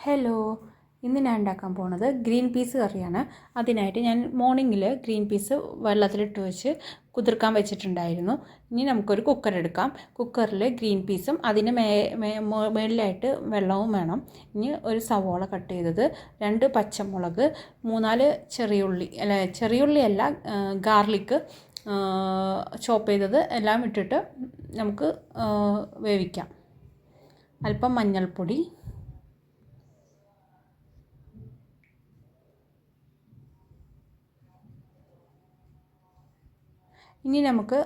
Hello, ഇന്ന് ഞാൻ ഉണ്ടാക്കാൻ പോകുന്നത് ഗ്രീൻ പീസ് കറിയാണ്. അതിനായിട്ട് ഞാൻ മോർണിംഗിൽ ഗ്രീൻ പീസ് വെള്ളത്തിലിട്ട് വെച്ച് കുതിർക്കാൻ വെച്ചിട്ടുണ്ടായിരുന്നു. ഇനി നമുക്കൊരു കുക്കർ എടുക്കാം. കുക്കറിൽ ഗ്രീൻ പീസും അതിന് മേളിലായിട്ട് വെള്ളവും വേണം. ഇനി ഒരു സവോള കട്ട് ചെയ്തത്, 2 പച്ചമുളക്, 3-4 ചെറിയുള്ളി അല്ല, ഗാർലിക്ക് ചോപ്പ് ചെയ്തത് എല്ലാം ഇട്ടിട്ട് നമുക്ക് വേവിക്കാം. അല്പം മഞ്ഞൾപ്പൊടി, ഇനി നമുക്ക്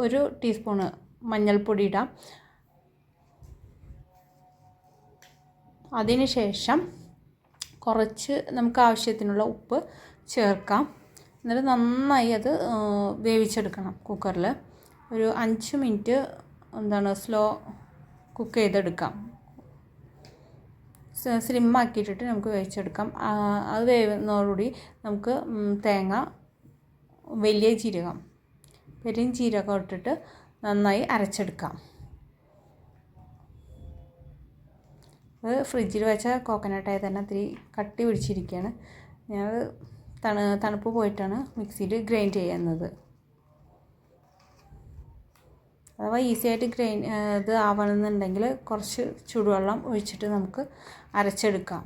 1 ടീസ്പൂണ് മഞ്ഞൾപ്പൊടി ഇടാം. അതിനുശേഷം കുറച്ച് നമുക്ക് ആവശ്യത്തിനുള്ള ഉപ്പ് ചേർക്കാം. എന്നിട്ട് നന്നായി അത് വേവിച്ചെടുക്കണം. കുക്കറിൽ ഒരു 5 മിനിറ്റ് സ്ലോ കുക്ക് ചെയ്തെടുക്കാം. സ്ലിമ്മാക്കിയിട്ടിട്ട് നമുക്ക് വേവിച്ചെടുക്കാം. അത് വേവുന്നതോടുകൂടി നമുക്ക് തേങ്ങ, വലിയ ജീരകം, പെരുംജീരകം ഇട്ടിട്ട് നന്നായി അരച്ചെടുക്കാം. അത് ഫ്രിഡ്ജിൽ വെച്ച കോക്കനട്ടായി തന്നെ ഇത്തിരി കട്ടി പിടിച്ചിരിക്കുകയാണ്. ഞാൻ തണുപ്പ് പോയിട്ടാണ് മിക്സിയിൽ ഗ്രൈൻഡ് ചെയ്യുന്നത്. അഥവാ ഈസിയായിട്ട് ഇത് ആവണമെന്നുണ്ടെങ്കിൽ കുറച്ച് ചൂടുവെള്ളം ഒഴിച്ചിട്ട് നമുക്ക് അരച്ചെടുക്കാം.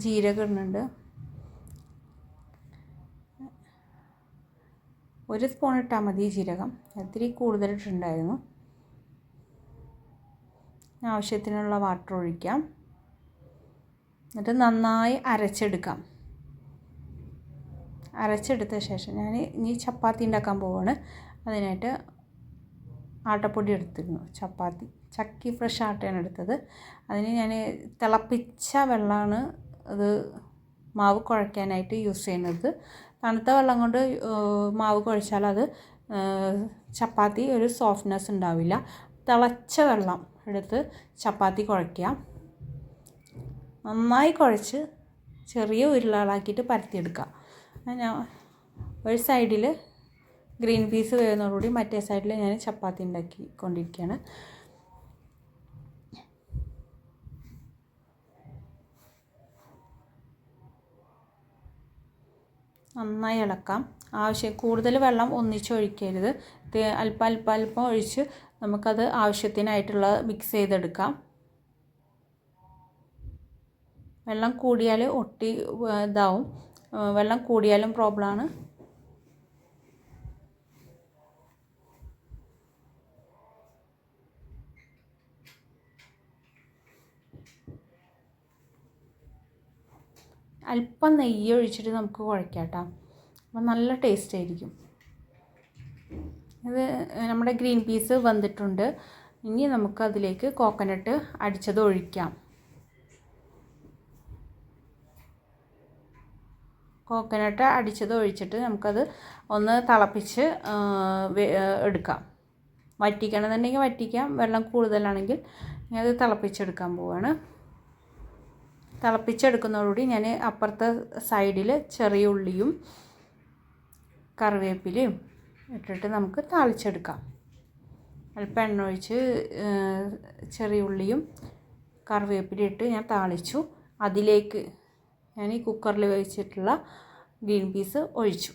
ജീരകം ഇടുന്നുണ്ട്. 1 സ്പൂൺ ഇട്ടാൽ മതി ജീരകം. ഇത്തിരി കൂടുതലിട്ടുണ്ടായിരുന്നു. ആവശ്യത്തിനുള്ള വാട്ടർ ഒഴിക്കാം. എന്നിട്ട് നന്നായി അരച്ചെടുക്കാം. അരച്ചെടുത്ത ശേഷം ഞാൻ ഇനി ചപ്പാത്തി ഉണ്ടാക്കാൻ പോവുകയാണ്. അതിനായിട്ട് ആട്ടപ്പൊടി എടുത്തിരുന്നു. ചക്കി ഫ്രഷ് ആട്ടയാണ് എടുത്തത്. അതിന് ഞാൻ തിളപ്പിച്ച വെള്ളമാണ് അത് മാവ് കുഴയ്ക്കാനായിട്ട് യൂസ് ചെയ്യുന്നത്. തണുത്ത വെള്ളം കൊണ്ട് മാവ് കുഴച്ചാൽ അത് ചപ്പാത്തി ഒരു സോഫ്റ്റ്നെസ് ഉണ്ടാവില്ല. തിളച്ച വെള്ളം എടുത്ത് ചപ്പാത്തി കുഴയ്ക്കുക. നന്നായി കുഴച്ച് ചെറിയ ഉരുളകളാക്കിയിട്ട് പരത്തിയെടുക്കുക. ഞാൻ ഒരു സൈഡിൽ ഗ്രീൻ പീസ് വേവുന്നതോടുകൂടി മറ്റേ സൈഡിൽ ഞാൻ ചപ്പാത്തി ഉണ്ടാക്കിക്കൊണ്ടിരിക്കുകയാണ്. നന്നായി ഇളക്കാം. കൂടുതൽ വെള്ളം ഒന്നിച്ചൊഴിക്കരുത്. അല്പം ഒഴിച്ച് നമുക്കത് ആവശ്യത്തിനായിട്ടുള്ള മിക്സ് ചെയ്തെടുക്കാം. വെള്ളം കൂടിയാൽ ഇതാവും. വെള്ളം കൂടിയാലും പ്രോബ്ലമാണ്. അല്പം നെയ്യ് ഒഴിച്ചിട്ട് നമുക്ക് കുഴയ്ക്കാം കേട്ടോ. അപ്പോൾ നല്ല ടേസ്റ്റ് ആയിരിക്കും. ഇത് നമ്മുടെ ഗ്രീൻ പീസ് വെന്തിട്ടുണ്ട്. ഇനി നമുക്ക് അതിലേക്ക് കോക്കനട്ട് അടിച്ചത് ഒഴിക്കാം. കോക്കനട്ട് അടിച്ചത് ഒഴിച്ചിട്ട് നമുക്കത് ഒന്ന് തിളപ്പിച്ച് എടുക്കാം. വറ്റിക്കണമെന്നുണ്ടെങ്കിൽ വറ്റിക്കാം. വെള്ളം കൂടുതലാണെങ്കിൽ ഞാൻ അത് തിളപ്പിച്ചെടുക്കാൻ പോവുകയാണ്. തിളപ്പിച്ചെടുക്കുന്നതോടുകൂടി ഞാൻ അപ്പുറത്തെ സൈഡിൽ ചെറിയ ഉള്ളിയും കറിവേപ്പിലയും ഇട്ടിട്ട് നമുക്ക് താളിച്ചെടുക്കാം. അല്പം എണ്ണ ഒഴിച്ച് ചെറിയ ഉള്ളിയും കറിവേപ്പിലയും ഇട്ട് ഞാൻ താളിച്ചു. അതിലേക്ക് ഞാൻ ഈ കുക്കറിൽ വെച്ചിട്ടുള്ള ഗ്രീൻ പീസ് ഒഴിച്ചു.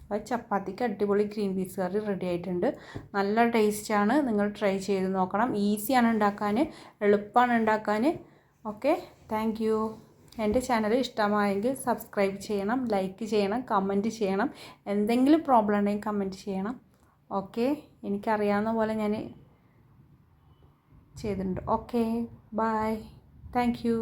അപ്പോൾ ചപ്പാത്തിക്ക് അടിപൊളി ഗ്രീൻ പീസ് കറി റെഡി ആയിട്ടുണ്ട്. നല്ല ടേസ്റ്റാണ്. നിങ്ങൾ ട്രൈ ചെയ്ത് നോക്കണം. ഈസിയാണ് ഉണ്ടാക്കാൻ, എളുപ്പമാണ് ഉണ്ടാക്കാൻ. Okay, thank you. എൻ്റെ ചാനൽ ഇഷ്ടമായെങ്കിൽ സബ്സ്ക്രൈബ് ചെയ്യണം, ലൈക്ക് ചെയ്യണം, കമൻറ്റ് ചെയ്യണം. എന്തെങ്കിലും പ്രോബ്ലം ഉണ്ടെങ്കിൽ കമൻറ്റ് ചെയ്യണം. ഓക്കെ, എനിക്കറിയാവുന്ന പോലെ ഞാൻ ചെയ്തിട്ടുണ്ട്. Okay, bye, thank U.